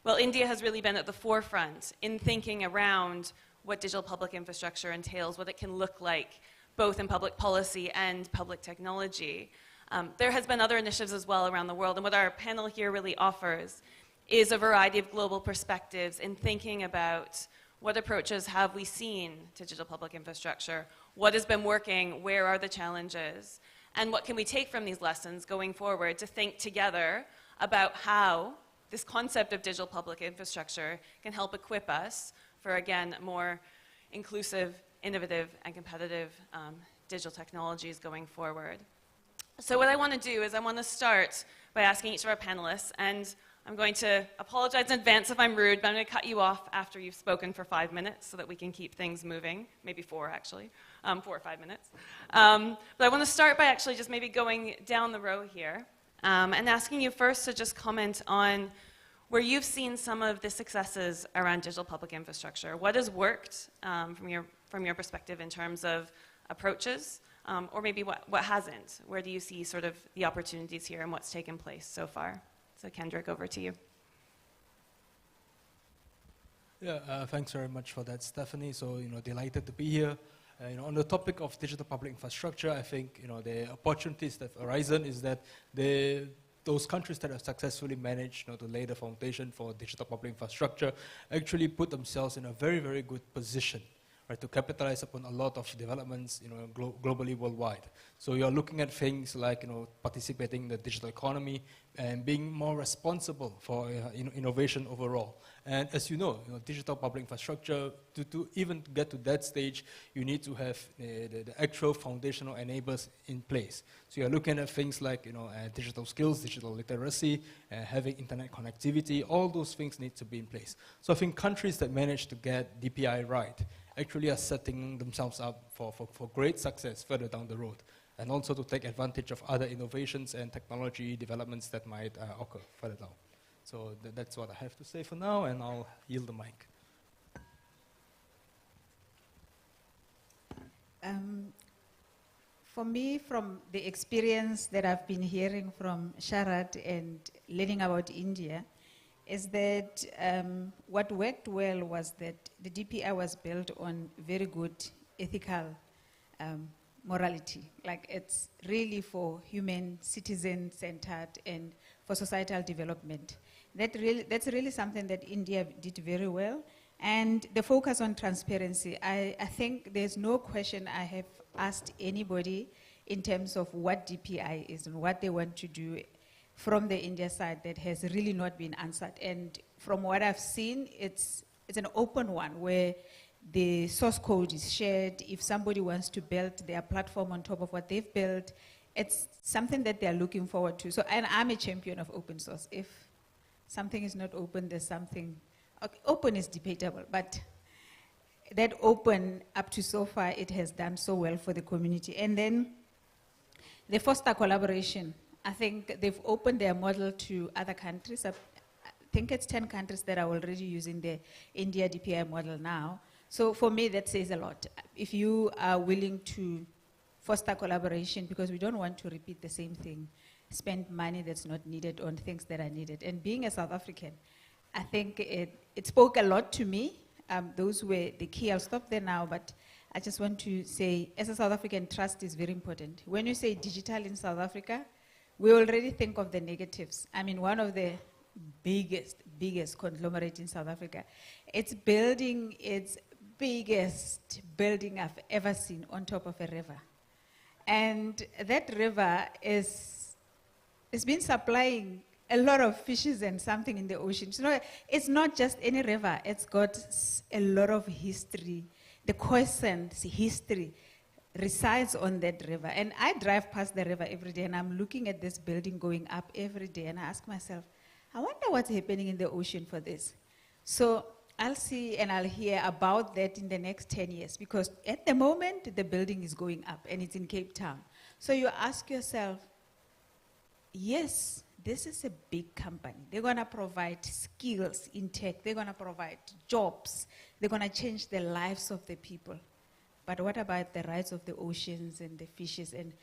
Well, India has really been at the forefront in thinking around what digital public infrastructure entails, what it can look like, both in public policy and public technology. There has been other initiatives as well around the world, and what our panel here really offers is a variety of global perspectives in thinking about what approaches have we seen to digital public infrastructure, what has been working, where are the challenges, and what can we take from these lessons going forward to think together about how this concept of digital public infrastructure can help equip us for, again, more inclusive, innovative, and competitive digital technologies going forward. So what I want to do is I want to start by asking each of our panelists, and I'm going to apologize in advance if I'm rude, but I'm going to cut you off after you've spoken for 5 minutes so that we can keep things moving, maybe 4 actually, 4 or 5 minutes. But I want to start by actually just maybe going down the row here and asking you first to just comment on where you've seen some of the successes around digital public infrastructure. What has worked from your perspective in terms of approaches, or maybe what hasn't? Where do you see sort of the opportunities here and what's taken place so far? So Kendrick, over to you. Yeah, thanks very much for that, Stephanie. So, delighted to be here. On the topic of digital public infrastructure, I think, the opportunities that have arisen is that those countries that have successfully managed to lay the foundation for digital public infrastructure actually put themselves in a very, very good position, right, to capitalize upon a lot of developments, globally, worldwide. So you're looking at things like, participating in the digital economy and being more responsible for innovation overall. And as you know, digital public infrastructure, to even get to that stage, you need to have the actual foundational enablers in place. So you're looking at things like, digital skills, digital literacy, having internet connectivity, all those things need to be in place. So I think countries that manage to get DPI right actually are setting themselves up for great success further down the road, and also to take advantage of other innovations and technology developments that might occur further down. So that's what I have to say for now, and I'll yield the mic. For me, from the experience that I've been hearing from Sharad and learning about India, is that what worked well was that the DPI was built on very good ethical morality. Like, it's really for human, citizen-centered, and for societal development. That's really something that India did very well. And the focus on transparency, I think there's no question I have asked anybody in terms of what DPI is and what they want to do from the India side that has really not been answered. And from what I've seen, it's an open one where the source code is shared. If somebody wants to build their platform on top of what they've built, it's something that they're looking forward to. So, and I'm a champion of open source. If something is not open, there's something, okay, open is debatable, but that open up to so far, it has done so well for the community. And then they foster collaboration. I think they've opened their model to other countries. I think it's 10 countries that are already using the India DPI model now. So for me, that says a lot. If you are willing to foster collaboration, because we don't want to repeat the same thing, spend money that's not needed on things that are needed. And being a South African, I think it spoke a lot to me. Those were the key. I'll stop there now, but I just want to say, as a South African, trust is very important. When you say digital in South Africa, we already think of the negatives. I mean, one of the biggest conglomerate in South Africa, it's building its biggest building I've ever seen on top of a river. And that river it's been supplying a lot of fishes and something in the ocean. So it's not just any river, it's got a lot of history. The Khoisan's history resides on that river. And I drive past the river every day, and I'm looking at this building going up every day, and I ask myself, I wonder what's happening in the ocean for this. So I'll see and I'll hear about that in the next 10 years, because at the moment, the building is going up, and it's in Cape Town. So you ask yourself, yes, this is a big company. They're going to provide skills in tech. They're going to provide jobs. They're going to change the lives of the people. But what about the rights of the oceans and the fishes? And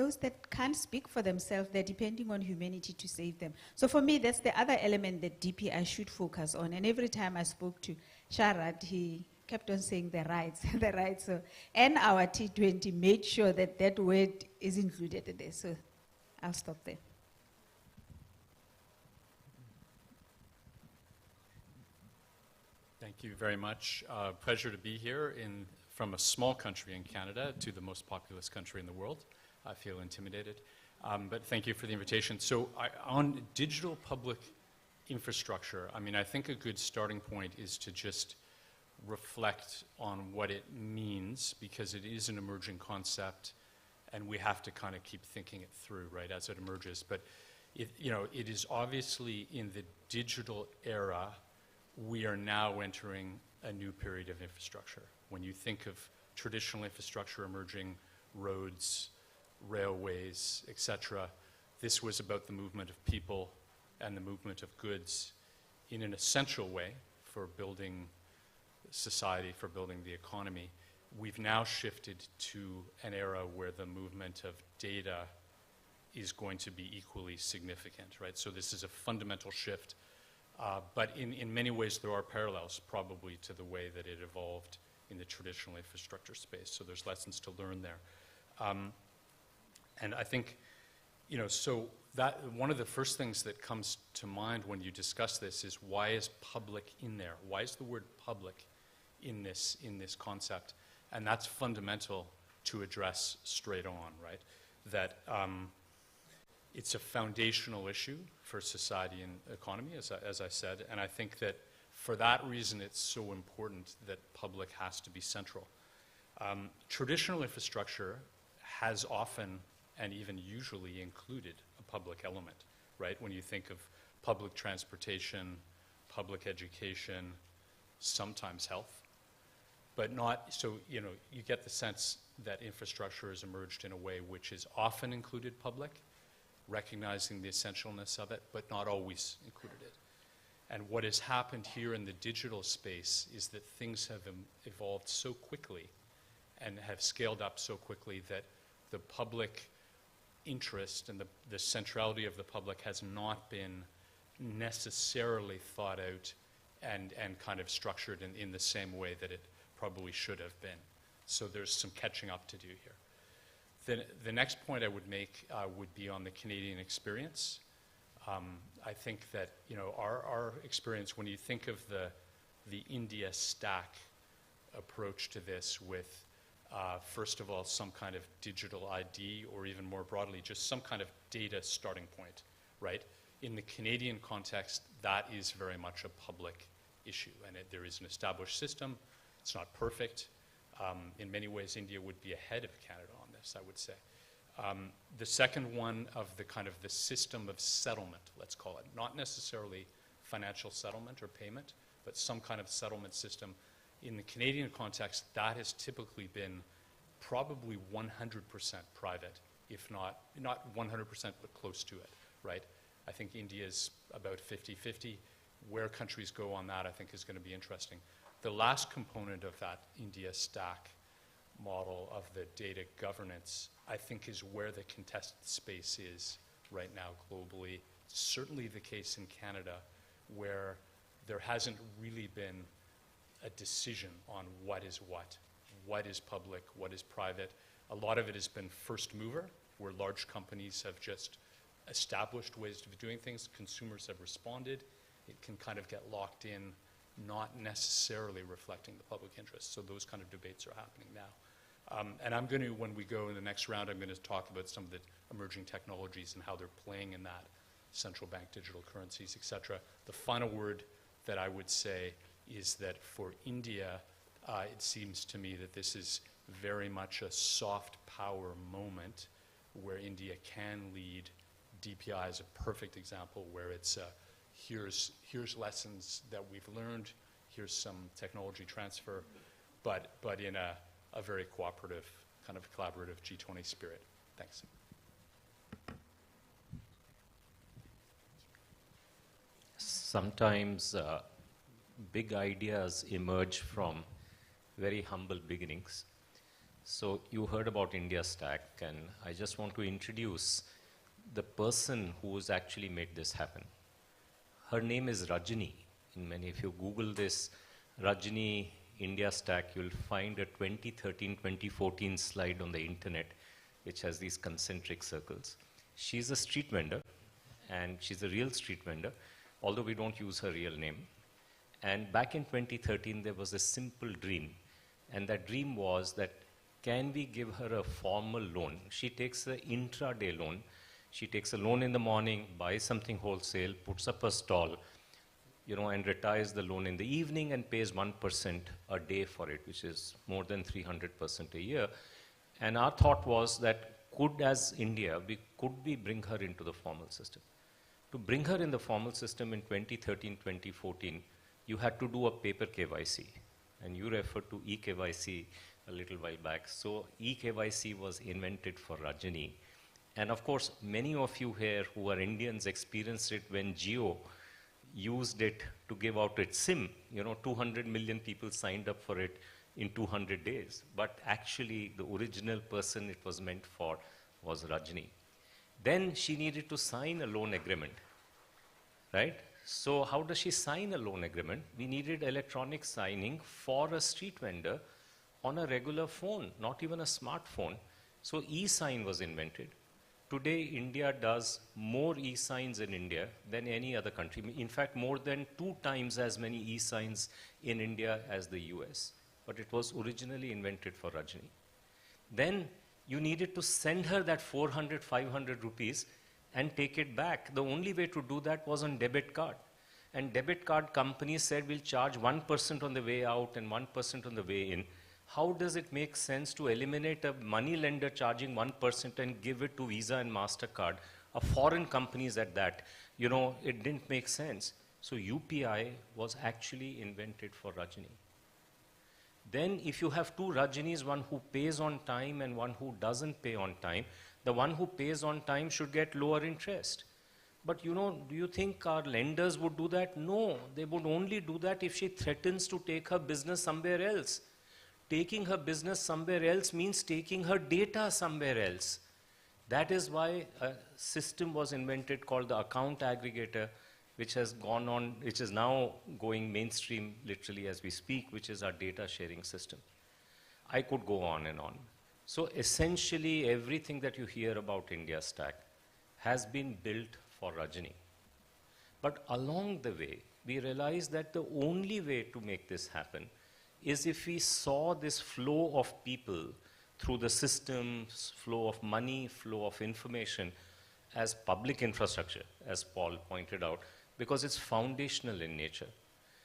those that can't speak for themselves, they're depending on humanity to save them. So for me, that's the other element that DPI should focus on. And every time I spoke to Sharad, he kept on saying the rights, the rights. So, and our T20 made sure that that word is included there. So I'll stop there. Thank you very much. Pleasure to be here from a small country in Canada to the most populous country in the world. I feel intimidated, but thank you for the invitation. So on digital public infrastructure, I mean, I think a good starting point is to just reflect on what it means, because it is an emerging concept, and we have to kind of keep thinking it through, right, as it emerges. But it is obviously in the digital era, we are now entering a new period of infrastructure. When you think of traditional infrastructure emerging, roads, railways, etc., this was about the movement of people and the movement of goods in an essential way for building society, for building the economy. We've now shifted to an era where the movement of data is going to be equally significant, right? So this is a fundamental shift. But in many ways, there are parallels probably to the way that it evolved in the traditional infrastructure space. So there's lessons to learn there. And I think, so that one of the first things that comes to mind when you discuss this is, why is public in there? Why is the word public in this concept? And that's fundamental to address straight on, right? That it's a foundational issue for society and economy, as I said, and I think that for that reason it's so important that public has to be central. Traditional infrastructure has often and even usually included a public element, right? When you think of public transportation, public education, sometimes health, but not, so you get the sense that infrastructure has emerged in a way which is often included public, recognizing the essentialness of it, but not always included it. And what has happened here in the digital space is that things have evolved so quickly and have scaled up so quickly that the public interest and the centrality of the public has not been necessarily thought out and kind of structured in the same way that it probably should have been. So there's some catching up to do here. The next point I would make would be on the Canadian experience. I think that our experience, when you think of the India stack approach to this with, first of all, some kind of digital ID, or even more broadly, just some kind of data starting point, right? In the Canadian context, that is very much a public issue, and there is an established system. It's not perfect. In many ways, India would be ahead of Canada on this, I would say. The second one of the kind of the system of settlement, let's call it, not necessarily financial settlement or payment, but some kind of settlement system. In the Canadian context, that has typically been probably 100% private, if not 100%, but close to it, right? I think India is about 50-50. Where countries go on that, I think, is going to be interesting. The last component of that India stack model of the data governance, I think, is where the contested space is right now globally. It's certainly the case in Canada, where there hasn't really been a decision on what is public, what is private. A lot of it has been first mover, where large companies have just established ways of doing things. Consumers have responded. It can kind of get locked in, not necessarily reflecting the public interest. So those kind of debates are happening now. And I'm going to, when we go in the next round, I'm going to talk about some of the emerging technologies and how they're playing in that, central bank digital currencies, et cetera. The final word that I would say is that for India, it seems to me that this is very much a soft power moment where India can lead. DPI is a perfect example where it's here's lessons that we've learned, here's some technology transfer, but in a very cooperative, kind of collaborative G20 spirit. Thanks. Sometimes big ideas emerge from very humble beginnings. So you heard about India Stack, and I just want to introduce the person who has actually made this happen. Her name is Rajani. If you Google this, Rajani India Stack, you'll find a 2013-2014 slide on the internet, which has these concentric circles. She's a street vendor, and she's a real street vendor, although we don't use her real name. And back in 2013, there was a simple dream. And that dream was that, can we give her a formal loan? She takes an intraday loan. She takes a loan in the morning, buys something wholesale, puts up a stall, and retires the loan in the evening and pays 1% a day for it, which is more than 300% a year. And our thought was that as India, could we bring her into the formal system? To bring her in the formal system in 2013, 2014, you had to do a paper KYC. And you referred to eKYC a little while back. So eKYC was invented for Rajani. And of course, many of you here who are Indians experienced it when Jio used it to give out its SIM. 200 million people signed up for it in 200 days. But actually, the original person it was meant for was Rajani. Then she needed to sign a loan agreement, right? So how does she sign a loan agreement? We needed electronic signing for a street vendor on a regular phone, not even a smartphone. So e-sign was invented. Today, India does more e-signs in India than any other country. In fact, more than 2 times as many e-signs in India as the US. But it was originally invented for Rajani. Then you needed to send her that 400, 500 rupees and take it back. The only way to do that was on debit card. And debit card companies said we'll charge 1% on the way out and 1% on the way in. How does it make sense to eliminate a money lender charging 1% and give it to Visa and MasterCard, foreign companies at that? It didn't make sense. So UPI was actually invented for Rajani. Then if you have 2 Rajanis, one who pays on time and one who doesn't pay on time, the one who pays on time should get lower interest. But do you think our lenders would do that? No, they would only do that if she threatens to take her business somewhere else. Taking her business somewhere else means taking her data somewhere else. That is why a system was invented called the account aggregator, which has gone on, which is now going mainstream literally as we speak, which is our data sharing system. I could go on and on. So essentially everything that you hear about India Stack has been built for Rajani. But along the way, we realized that the only way to make this happen is if we saw this flow of people through the systems, flow of money, flow of information as public infrastructure, as Paul pointed out, because it's foundational in nature.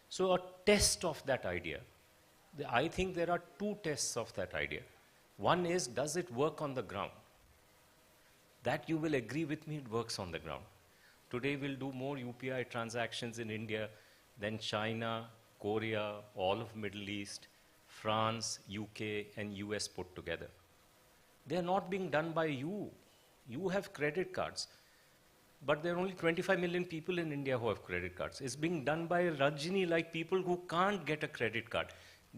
So a test of that idea, I think there are 2 tests of that idea. One is, does it work on the ground? That you will agree with me, it works on the ground. Today we'll do more UPI transactions in India than China, Korea, all of Middle East, France, UK, and US put together. They're not being done by you. You have credit cards. But there are only 25 million people in India who have credit cards. It's being done by Rajani, like people who can't get a credit card.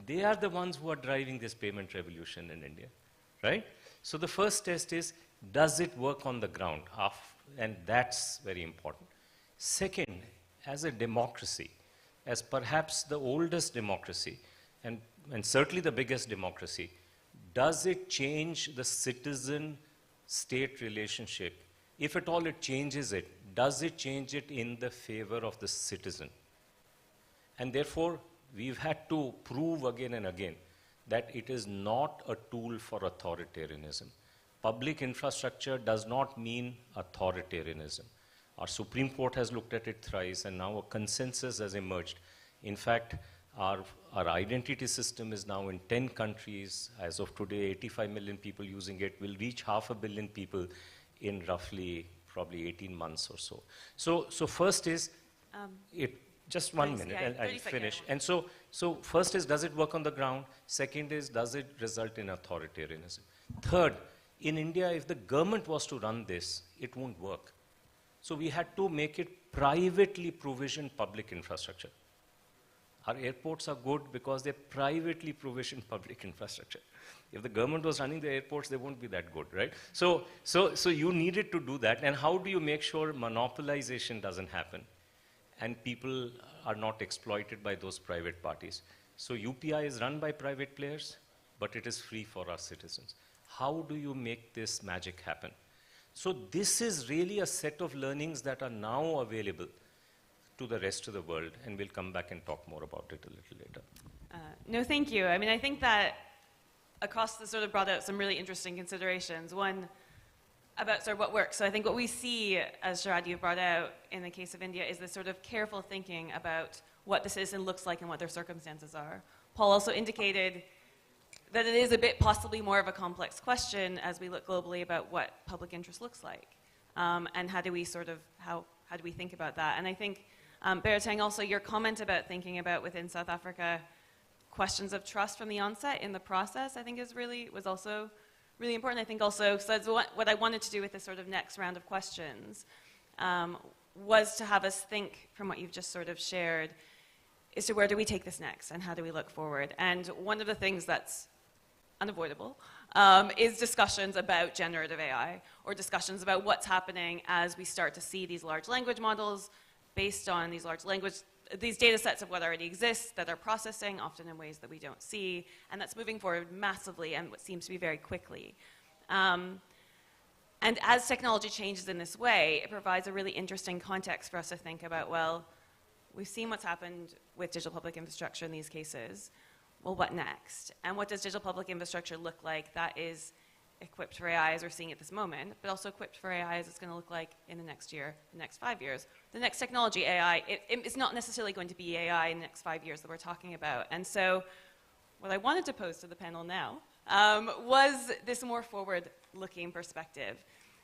They are the ones who are driving this payment revolution in India, right? So the first test is, does it work on the ground? And that's very important. Second, as a democracy, as perhaps the oldest democracy, and certainly the biggest democracy, does it change the citizen-state relationship? If at all it changes it, does it change it in the favor of the citizen? And therefore, we've had to prove again and again that it is not a tool for authoritarianism. Public infrastructure does not mean authoritarianism. Our Supreme Court has looked at it thrice, and now a consensus has emerged. In fact, our identity system is now in 10 countries. As of today, 85 million people using it. Will reach 500 million people in roughly probably 18 months or so. So first is, just 1 minute, and I'll finish. And so first is, does it work on the ground? Second is, does it result in authoritarianism? Third, in India, if the government was to run this, it won't work. So we had to make it privately provisioned public infrastructure. Our airports are good because they're privately provisioned public infrastructure. If the government was running the airports, they won't be that good, right? So you needed to do that. And how do you make sure monopolization doesn't happen and people are not exploited by those private parties? So UPI is run by private players, but it is free for our citizens. How do you make this magic happen? So this is really a set of learnings that are now available to the rest of the world, and we'll come back and talk more about it a little later. No, thank you. I mean, I think that across the sort of brought out some really interesting considerations. One, about sort of what works. So I think what we see, as Sharad, you brought out in the case of India, is this sort of careful thinking about what the citizen looks like and what their circumstances are. Paul also indicated that it is a bit possibly more of a complex question as we look globally about what public interest looks like. And how do we sort of, how do we think about that? And I think, Beratang, also your comment about thinking about within South Africa questions of trust from the onset in the process, I think was also really important. I think also, so that's what I wanted to do with this sort of next round of questions, was to have us think from what you've just sort of shared, is to where do we take this next and how do we look forward? And one of the things that's unavoidable is discussions about generative AI or discussions about what's happening as we start to see these large language models based on these data sets of what already exists that are processing, often in ways that we don't see, and that's moving forward massively and what seems to be very quickly. And as technology changes in this way, it provides a really interesting context for us to think about, well, we've seen what's happened with digital public infrastructure in these cases. Well, what next? And what does digital public infrastructure look like that is equipped for AI as we're seeing at this moment, but also equipped for AI as it's going to look like in the next year, the next 5 years. The next technology, AI, it's not necessarily going to be AI in the next 5 years that we're talking about. And so what I wanted to pose to the panel now was this more forward-looking perspective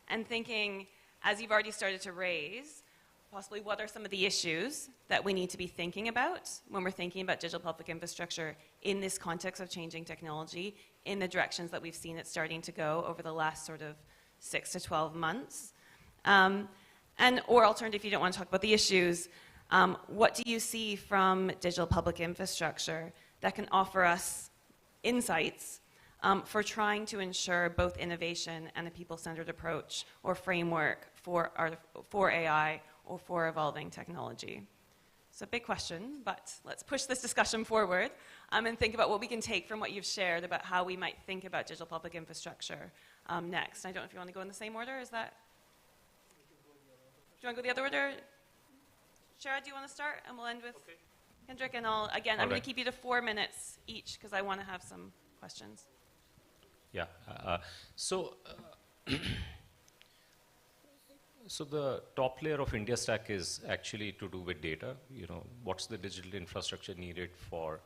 and thinking, as you've already started to raise, possibly what are some of the issues that we need to be thinking about when we're thinking about digital public infrastructure in this context of changing technology in the directions that we've seen it starting to go over the last sort of 6 to 12 months. Or alternative, if you don't want to talk about the issues, what do you see from digital public infrastructure that can offer us insights for trying to ensure both innovation and a people-centered approach or framework for AI or for evolving technology? It's a big question, but let's push this discussion forward and think about what we can take from what you've shared about how we might think about digital public infrastructure next. I don't know if you want to go in the same order. Is that? Do you want to go the other order? Sharad, do you want to start? And we'll end with Hendrik. And I'm going to keep you to 4 minutes each because I want to have some questions. Yeah. So the top layer of India Stack is actually to do with data. You know, what's the digital infrastructure needed for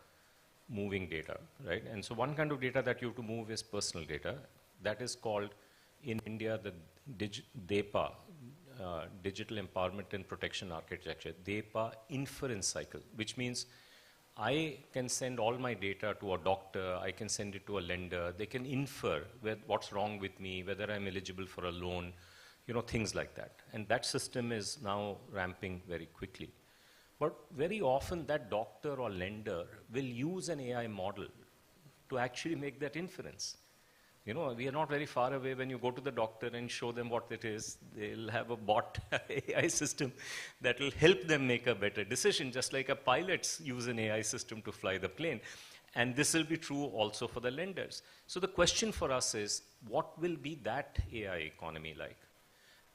moving data, right? And so one kind of data that you have to move is personal data. That is called, in India, the DEPA, Digital Empowerment and Protection Architecture, DEPA inference cycle, which means I can send all my data to a doctor, I can send it to a lender, they can infer what's wrong with me, whether I'm eligible for a loan, you know, things like that. And that system is now ramping very quickly. But very often that doctor or lender will use an AI model to actually make that inference. You know, we are not very far away. When you go to the doctor and show them what it is, they'll have a bot AI system that will help them make a better decision, just like a pilots use an AI system to fly the plane. And this will be true also for the lenders. So the question for us is, what will be that AI economy like?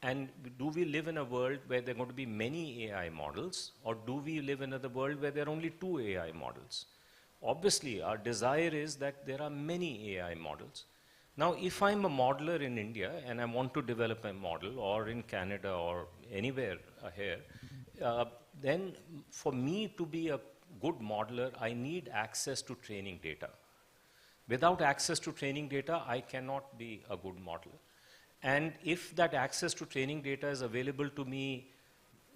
And do we live in a world where there are going to be many AI models, or do we live in a world where there are only 2 AI models? Obviously, our desire is that there are many AI models. Now, if I'm a modeler in India and I want to develop a model, or in Canada or anywhere here, then for me to be a good modeler, I need access to training data. Without access to training data, I cannot be a good modeler. And if that access to training data is available to me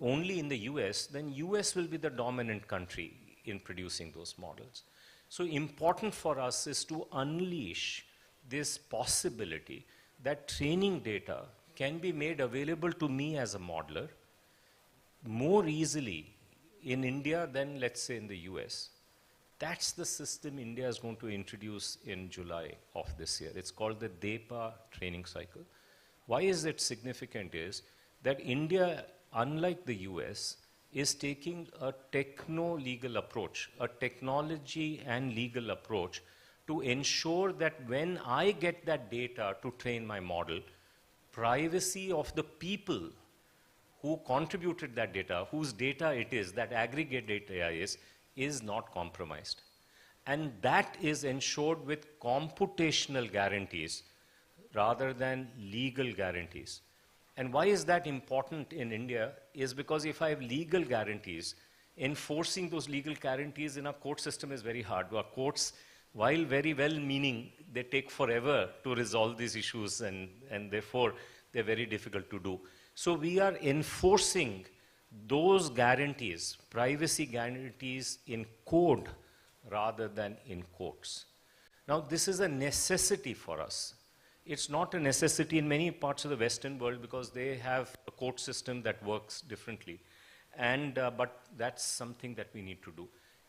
only in the US, then US will be the dominant country in producing those models. So important for us is to unleash this possibility that training data can be made available to me as a modeler more easily in India than, let's say, in the US. That's the system India is going to introduce in July of this year. It's called the DPI training cycle. Why is it significant is that India, unlike the US, is taking a techno-legal approach, a technology and legal approach to ensure that when I get that data to train my model, privacy of the people who contributed that data, whose data it is, that aggregate data is not compromised. And that is ensured with computational guarantees rather than legal guarantees. And why is that important in India is because if I have legal guarantees, enforcing those legal guarantees in a court system is very hard. Our courts, while very well-meaning, they take forever to resolve these issues and therefore they're very difficult to do. So we are enforcing those guarantees, privacy guarantees in code rather than in courts. Now this is a necessity for us. It's not a necessity in many parts of the Western world because they have a court system that works differently. But that's something that we need to do.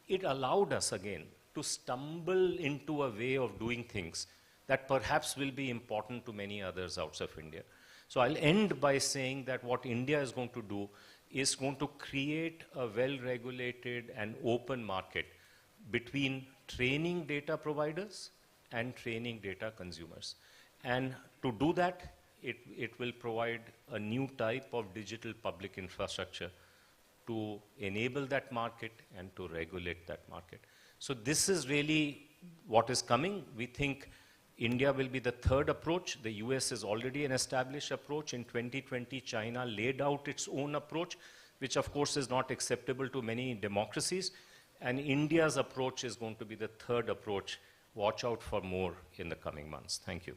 It allowed us again to stumble into a way of doing things that perhaps will be important to many others outside of India. So I'll end by saying that what India is going to do is going to create a well-regulated and open market between training data providers and training data consumers. And to do that, it will provide a new type of digital public infrastructure to enable that market and to regulate that market. So this is really what is coming. We think India will be the third approach. The US is already an established approach. In 2020, China laid out its own approach, which of course is not acceptable to many democracies. And India's approach is going to be the third approach. Watch out for more in the coming months. Thank you.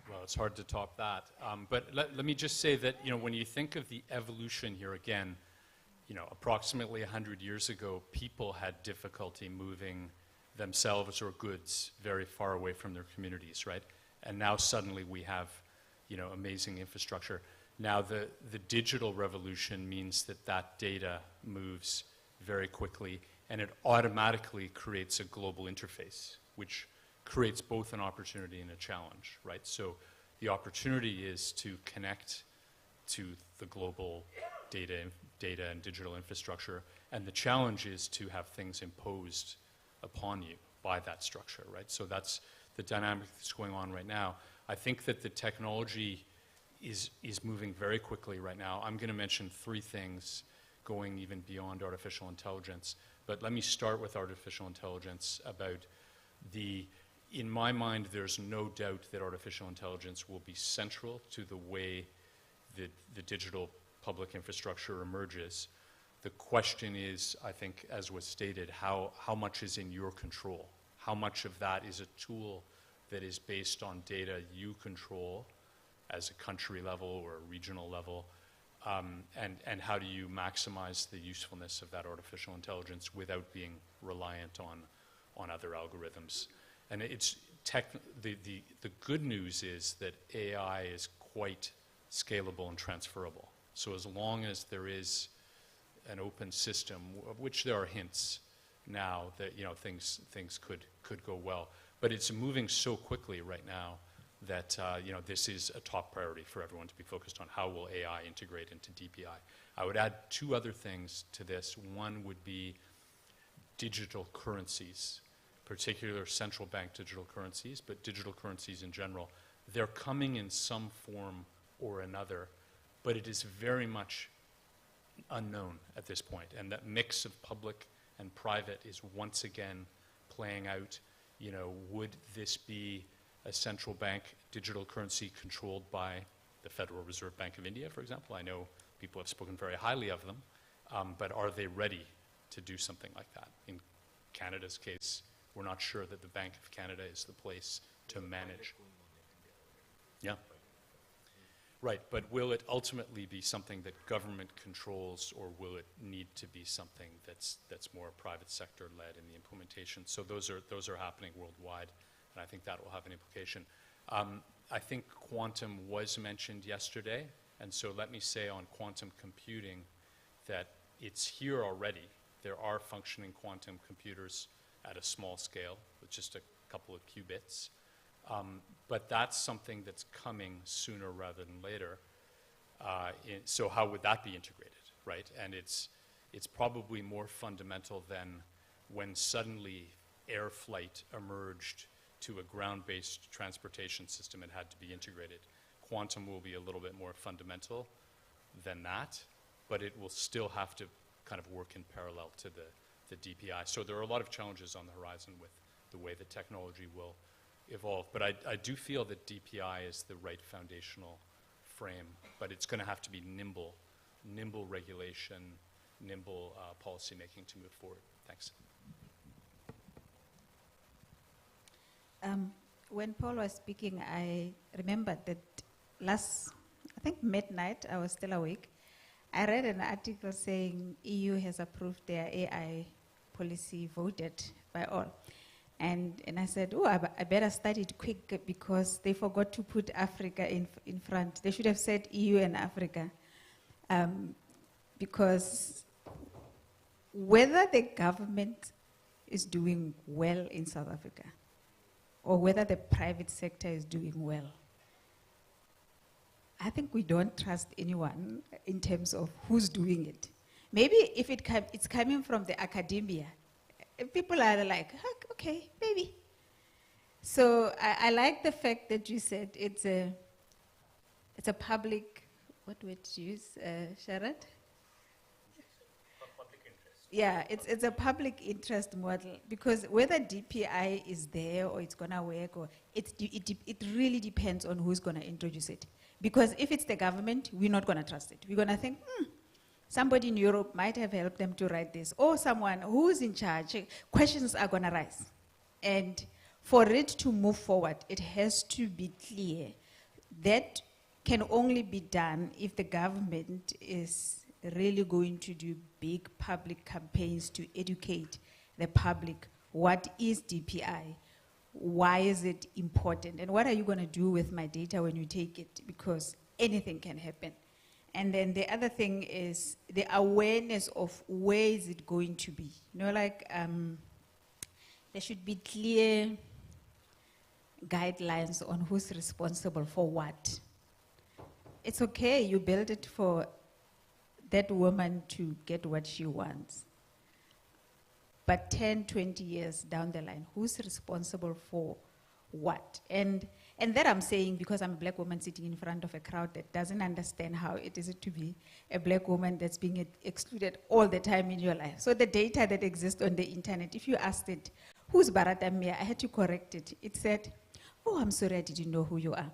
Well, it's hard to top that. But let me just say that, when you think of the evolution here again, approximately 100 years ago, people had difficulty moving themselves or goods very far away from their communities, right? And now suddenly we have, amazing infrastructure. Now the digital revolution means that data moves very quickly and it automatically creates a global interface, which creates both an opportunity and a challenge, right? So the opportunity is to connect to the global data and digital infrastructure, and the challenge is to have things imposed upon you by that structure, right? So that's the dynamic that's going on right now. I think that the technology is moving very quickly right now. I'm going to mention three things going even beyond artificial intelligence, but let me start with artificial intelligence about in my mind, there's no doubt that artificial intelligence will be central to the way the digital public infrastructure emerges. The question is, I think, as was stated, how much is in your control? How much of that is a tool that is based on data you control as a country level or a regional level? And how do you maximize the usefulness of that artificial intelligence without being reliant on other algorithms? And the good news is that AI is quite scalable and transferable. So as long as there is an open system, of which there are hints now that things could go well, but it's moving so quickly right now that this is a top priority for everyone to be focused on. How will AI integrate into DPI? I would add two other things to this. One would be digital currencies, particular central bank digital currencies, but digital currencies in general. They're coming in some form or another, but it is very much unknown at this point. And that mix of public and private is once again playing out. Would this be a central bank digital currency controlled by the Federal Reserve Bank of India, for example? I know people have spoken very highly of them, but are they ready to do something like that? In Canada's case, we're not sure that the Bank of Canada is the place to manage. Yeah. Right, but will it ultimately be something that government controls, or will it need to be something that's more private sector led in the implementation? So those are happening worldwide, and I think that will have an implication. I think quantum was mentioned yesterday, and so let me say on quantum computing, that it's here already. There are functioning quantum computers at a small scale with just a couple of qubits. But that's something that's coming sooner rather than later. So how would that be integrated, right? And it's probably more fundamental than when suddenly air flight emerged to a ground-based transportation system and had to be integrated. Quantum will be a little bit more fundamental than that, but it will still have to kind of work in parallel to the DPI. So there are a lot of challenges on the horizon with the way the technology will evolve. But I do feel that DPI is the right foundational frame, but it's going to have to be nimble regulation, nimble policy making to move forward. Thanks. When Paul was speaking, I remembered that last, I think midnight, I was still awake. I read an article saying EU has approved their AI policy voted by all. And I said, oh, I better study it quick because they forgot to put Africa in front. They should have said EU and Africa. Because whether the government is doing well in South Africa or whether the private sector is doing well, I think we don't trust anyone in terms of who's doing it. Maybe if it's coming from the academia, people are like, okay, maybe. So I like the fact that you said it's a public, what word to use, Sharad? Public interest. Yeah, it's a public interest model because whether DPI is there or it's gonna work, or it really depends on who's gonna introduce it. Because if it's the government, we're not gonna trust it. We're gonna think, somebody in Europe might have helped them to write this, or someone who's in charge. Questions are gonna rise. And for it to move forward, it has to be clear. That can only be done if the government is really going to do big public campaigns to educate the public. What is DPI? Why is it important? And what are you going to do with my data when you take it? Because anything can happen. And then the other thing is the awareness of where is it going to be. You know, like there should be clear guidelines on who's responsible for what. It's okay, you build it for that woman to get what she wants. But 10, 20 years down the line, who's responsible for what? And that I'm saying because I'm a black woman sitting in front of a crowd that doesn't understand how it is to be a black woman that's being excluded all the time in your life. So the data that exists on the internet, if you asked it, who's Bharata Mia? I had to correct it. It said, oh, I'm sorry, I didn't know who you are.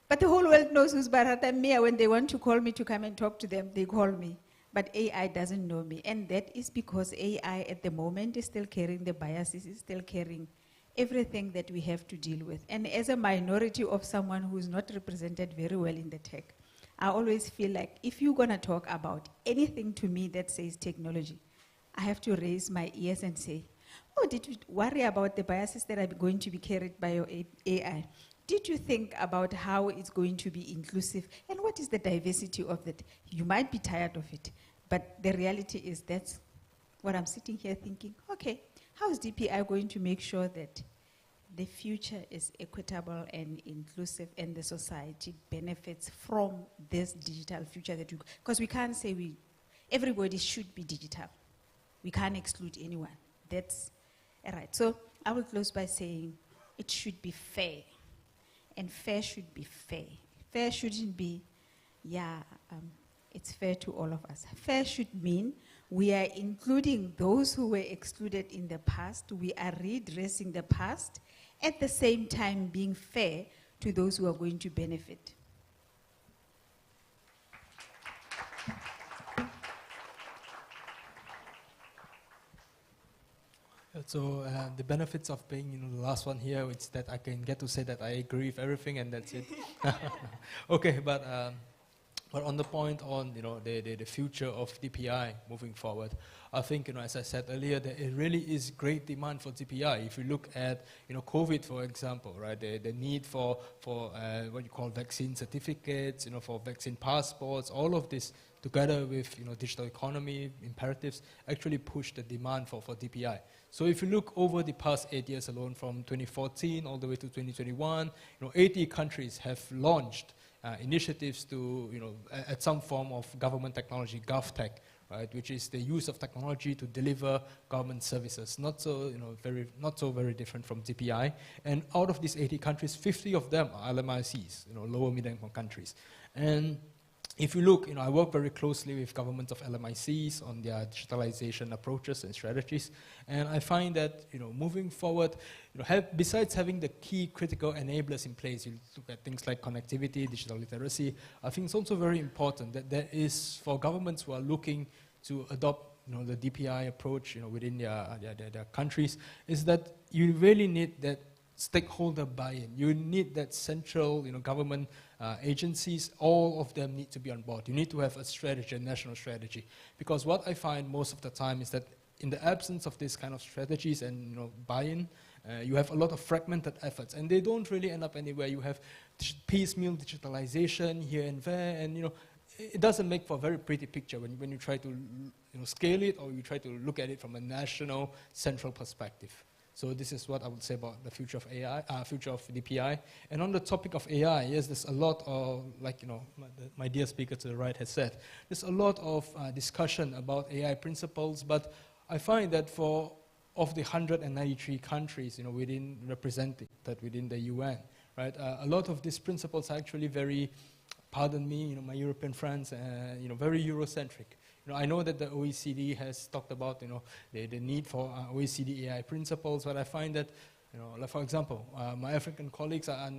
But the whole world knows who's Bharata Mia. When they want to call me to come and talk to them, they call me. But AI doesn't know me. And that is because AI at the moment is still carrying the biases, is still carrying everything that we have to deal with. And as a minority of someone who's not represented very well in the tech, I always feel like if you're going to talk about anything to me that says technology, I have to raise my ears and say, oh, did you worry about the biases that are going to be carried by your AI? Did you think about how it's going to be inclusive? And what is the diversity of that? You might be tired of it, but the reality is that's what I'm sitting here thinking, okay, how is DPI going to make sure that the future is equitable and inclusive and the society benefits from this digital future that because we can't say everybody should be digital. We can't exclude anyone. That's all right. So I will close by saying it should be fair. And fair should be fair. Fair shouldn't be, it's fair to all of us. Fair should mean we are including those who were excluded in the past. We are redressing the past, at the same time being fair to those who are going to benefit. So the benefits of being the last one here is that I can get to say that I agree with everything and that's it. Okay, but But on the point on the future of DPI moving forward, I think as I said earlier, that it really is great demand for DPI. If you look at COVID, for example, right, the need for what you call vaccine certificates, for vaccine passports, all of this together with digital economy imperatives actually push the demand for DPI. So if you look over the past 8 years alone, from 2014 all the way to 2021, 80 countries have launched initiatives to, at some form of government technology, GovTech, right, which is the use of technology to deliver government services. Not so very different from DPI. And out of these 80 countries, 50 of them are LMICs, lower middle income countries. And if you look, I work very closely with governments of LMICs on their digitalization approaches and strategies, and I find that, moving forward, besides having the key critical enablers in place, you look at things like connectivity, digital literacy, I think it's also very important that there is, for governments who are looking to adopt, the DPI approach, within their countries, is that you really need that stakeholder buy-in. You need that central, government agencies, all of them need to be on board. You need to have a strategy, a national strategy. Because what I find most of the time is that in the absence of this kind of strategies and buy-in, you have a lot of fragmented efforts, and they don't really end up anywhere. You have piecemeal digitalization here and there, and it doesn't make for a very pretty picture when you try to scale it, or you try to look at it from a national, central perspective. So this is what I would say about the future of AI, future of DPI. And on the topic of AI, yes, there's a lot of, like my dear speaker to the right has said, there's a lot of discussion about AI principles, but I find that of the 193 countries, represented within the UN, right, a lot of these principles are actually very, pardon me, my European friends, very Eurocentric. I know that the OECD has talked about, the need for OECD AI principles, but I find that, like for example, my African colleagues are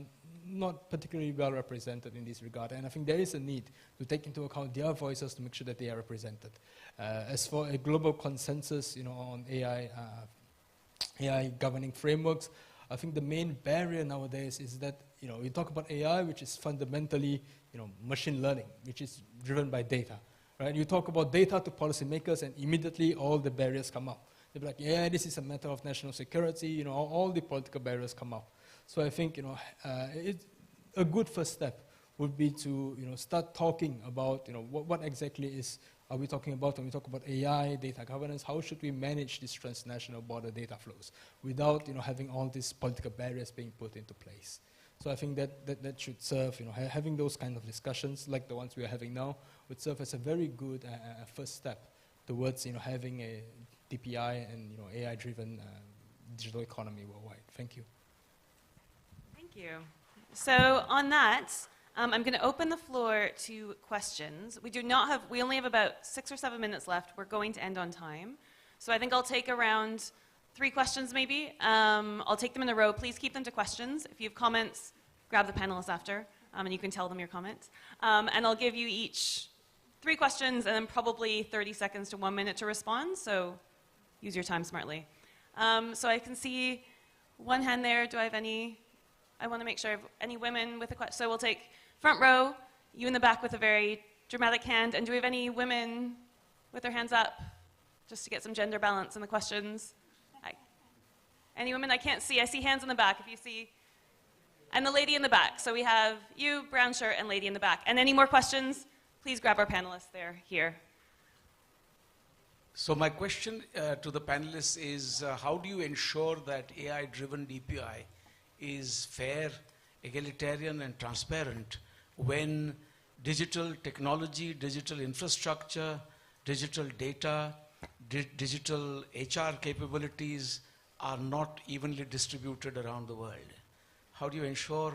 not particularly well represented in this regard, and I think there is a need to take into account their voices to make sure that they are represented. As for a global consensus, on AI governing frameworks, I think the main barrier nowadays is that, we talk about AI, which is fundamentally, machine learning, which is driven by data. Right? You talk about data to policymakers, and immediately all the barriers come up. They're like, yeah, this is a matter of national security. All the political barriers come up. So I think, a good first step would be to, start talking about, what exactly are we talking about when we talk about AI, data governance? How should we manage these transnational border data flows without, having all these political barriers being put into place? So I think that should serve, having those kind of discussions like the ones we are having now would serve as a very good first step towards, having a DPI and, AI-driven digital economy worldwide. Thank you. Thank you. So on that, I'm going to open the floor to questions. We only have about 6 or 7 minutes left. We're going to end on time. So I think I'll take around 3 questions maybe. I'll take them in a row. Please keep them to questions. If you have comments, grab the panelists after, and you can tell them your comments. And I'll give you each 3 questions and then probably 30 seconds to 1 minute to respond, so use your time smartly. So I can see one hand there. Do I have any? I want to make sure I have any women with a question. So we'll take front row, you in the back with a very dramatic hand. And do we have any women with their hands up, just to get some gender balance in the questions? Any women? I can't see. I see hands in the back, if you see. And the lady in the back. So we have you, brown shirt, and lady in the back. And any more questions? Please grab our panelists. They're here. So my question to the panelists is, how do you ensure that AI-driven DPI is fair, egalitarian, and transparent when digital technology, digital infrastructure, digital data, digital HR capabilities are not evenly distributed around the world? How do you ensure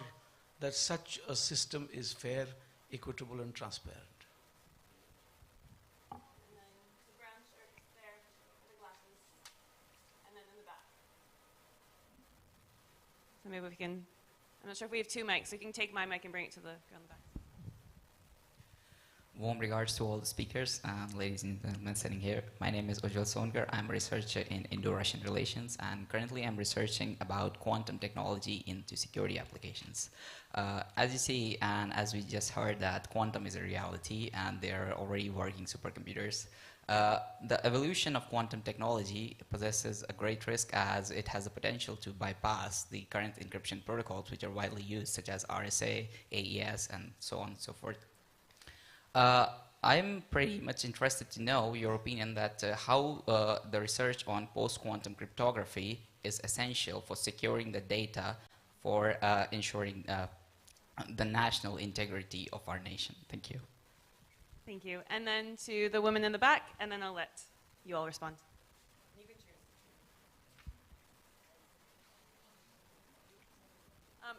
that such a system is fair, equitable, and transparent? And then the brown shirt there, the glasses, and then in the back. So maybe we can, I'm not sure if we have 2 mics, so you can take my mic and bring it to the girl in the back. Warm regards to all the speakers, ladies and gentlemen sitting here. My name is Ujjwal Sonkar. I'm a researcher in Indo-Russian relations, and currently I'm researching about quantum technology into security applications. As you see, and as we just heard, that quantum is a reality, and they're already working supercomputers. The evolution of quantum technology possesses a great risk, as it has the potential to bypass the current encryption protocols which are widely used, such as RSA, AES, and so on and so forth. I'm pretty much interested to know your opinion that how the research on post-quantum cryptography is essential for securing the data for ensuring the national integrity of our nation. Thank you. Thank you. And then to the woman in the back, and then I'll let you all respond. You can choose.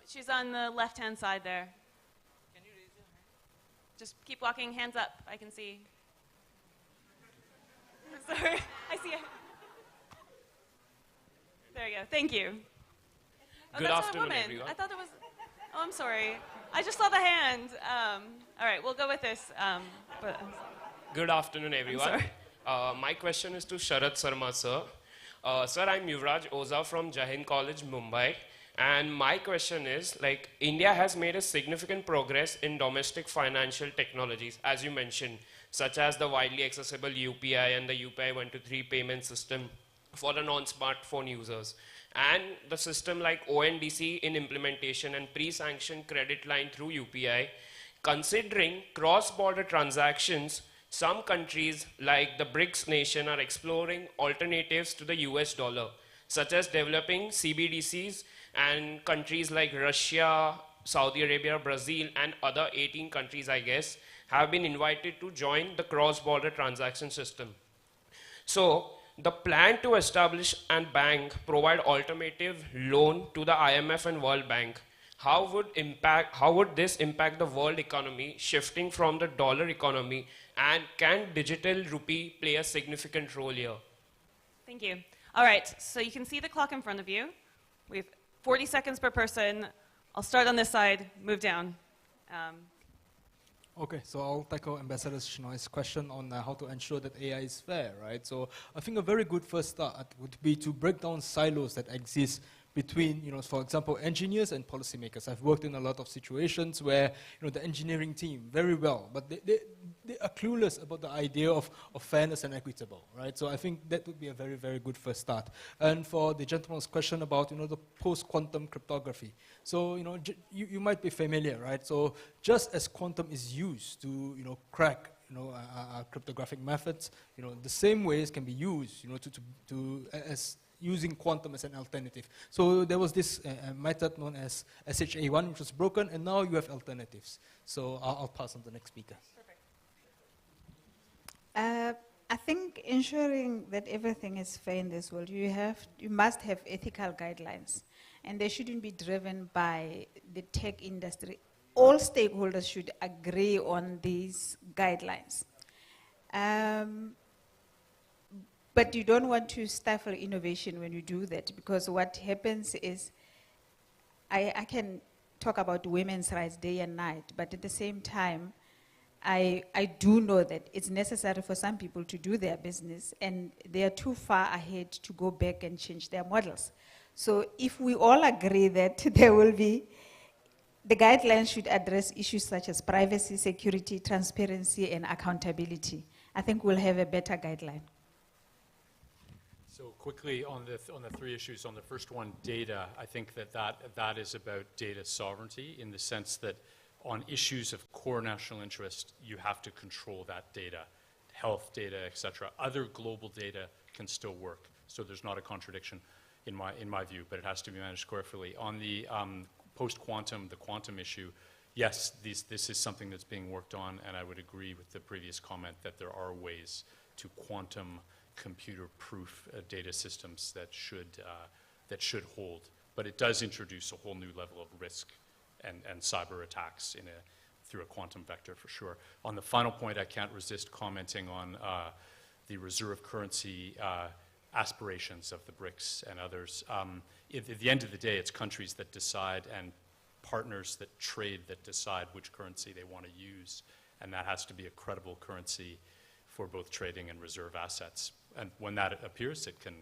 She's on the left-hand side there. Can you raise your hand? Just keep walking, hands up. I can see. Sorry, I see it. There you go. Thank you. Oh, Good that's afternoon, not a woman. everyone. I thought there was. Oh, I'm sorry. I just saw the hand. All right, we'll go with this. Good afternoon, everyone. sorry. My question is to Sharat Sarma, sir. Sir, I'm Yuvraj Oza from Jain College, Mumbai. And my question is, like, India has made a significant progress in domestic financial technologies, as you mentioned, such as the widely accessible UPI and the UPI 123 payment system for the non-smartphone users. And the system like ONDC in implementation and pre-sanctioned credit line through UPI. Considering cross-border transactions, some countries like the BRICS nation are exploring alternatives to the US dollar, such as developing CBDCs, and countries like Russia, Saudi Arabia, Brazil, and other 18 countries, I guess, have been invited to join the cross-border transaction system. So, the plan to establish and bank provide alternative loan to the IMF and World Bank. How would this impact the world economy, shifting from the dollar economy, and can digital rupee play a significant role here? Thank you. All right, so you can see the clock in front of you. We have 40 seconds per person. I'll start on this side, move down. Okay, so I'll tackle Ambassador Shinoy's question on how to ensure that AI is fair, right? So I think a very good first start would be to break down silos that exist between, for example, engineers and policymakers. I've worked in a lot of situations where, the engineering team, very well, but they are clueless about the idea of fairness and equitable, right? So I think that would be a very, very good first start. And for the gentleman's question about, the post-quantum cryptography. So, you might be familiar, right? So just as quantum is used to, crack cryptographic methods, the same ways can be used, as using quantum as an alternative. So there was this method known as SHA-1, which was broken, and now you have alternatives. So I'll pass on to the next speaker. I think ensuring that everything is fair in this world, you must have ethical guidelines, and they shouldn't be driven by the tech industry. All stakeholders should agree on these guidelines. But you don't want to stifle innovation when you do that, because what happens is, I can talk about women's rights day and night, but at the same time, I do know that it's necessary for some people to do their business, and they are too far ahead to go back and change their models. So if we all agree that the guidelines should address issues such as privacy, security, transparency, and accountability, I think we'll have a better guideline. So quickly on the three issues. On the first one, data, I think that is about data sovereignty, in the sense that on issues of core national interest, you have to control that data, health data, etc. Other global data can still work, so there's not a contradiction in my view, but it has to be managed carefully. On the post-quantum, the quantum issue, yes, this is something that's being worked on, and I would agree with the previous comment that there are ways to quantum computer-proof data systems that should hold, but it does introduce a whole new level of risk and cyber attacks through a quantum vector, for sure. On the final point, I can't resist commenting on the reserve currency aspirations of the BRICS and others. At the end of the day, it's countries that decide, and partners that trade, that decide which currency they want to use. and that has to be a credible currency for both trading and reserve assets. And when that appears, it can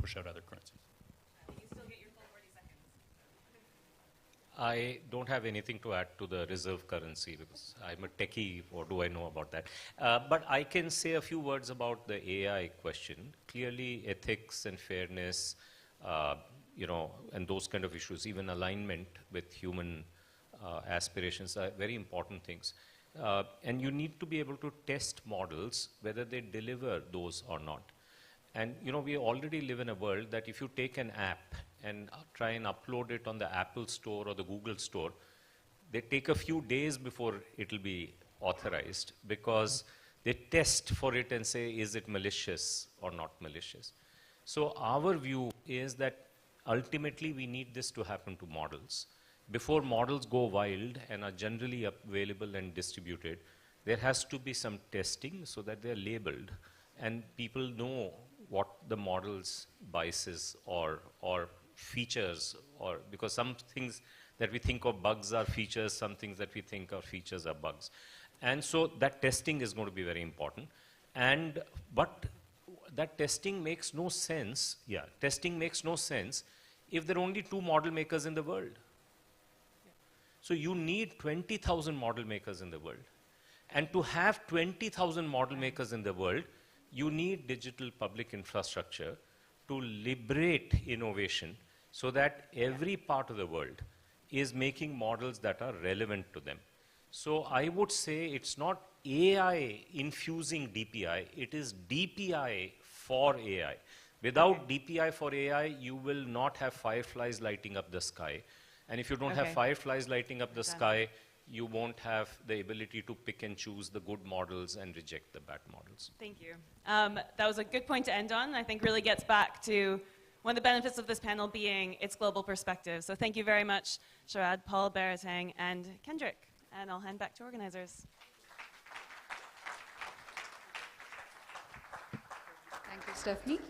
push out other currencies. You still get your full 40 seconds. I don't have anything to add to the reserve currency because I'm a techie. What do I know about that? But I can say a few words about the AI question. Clearly, ethics and fairness, and those kind of issues, even alignment with human aspirations are very important things. And you need to be able to test models, whether they deliver those or not. And we already live in a world that if you take an app and try and upload it on the Apple Store or the Google Store, they take a few days before it will be authorized because they test for it and say, is it malicious or not malicious? So our view is that ultimately we need this to happen to models. Before models go wild and are generally available and distributed, there has to be some testing so that they're labeled and people know what the model's biases or features, or because some things that we think of bugs are features, some things that we think are features are bugs. And so that testing is going to be very important. But that testing makes no sense, testing makes no sense if there are only 2 model makers in the world. So you need 20,000 model makers in the world. And to have 20,000 model makers in the world, you need digital public infrastructure to liberate innovation so that every part of the world is making models that are relevant to them. So I would say it's not AI infusing DPI, it is DPI for AI. Without DPI for AI, you will not have fireflies lighting up the sky. And if you don't have fireflies lighting up the sky, you won't have the ability to pick and choose the good models and reject the bad models. Thank you. That was a good point to end on. I think really gets back to one of the benefits of this panel being its global perspective. So thank you very much, Sharad, Paul, Baratang, and Kendrick. And I'll hand back to organizers. Thank you, Stephanie.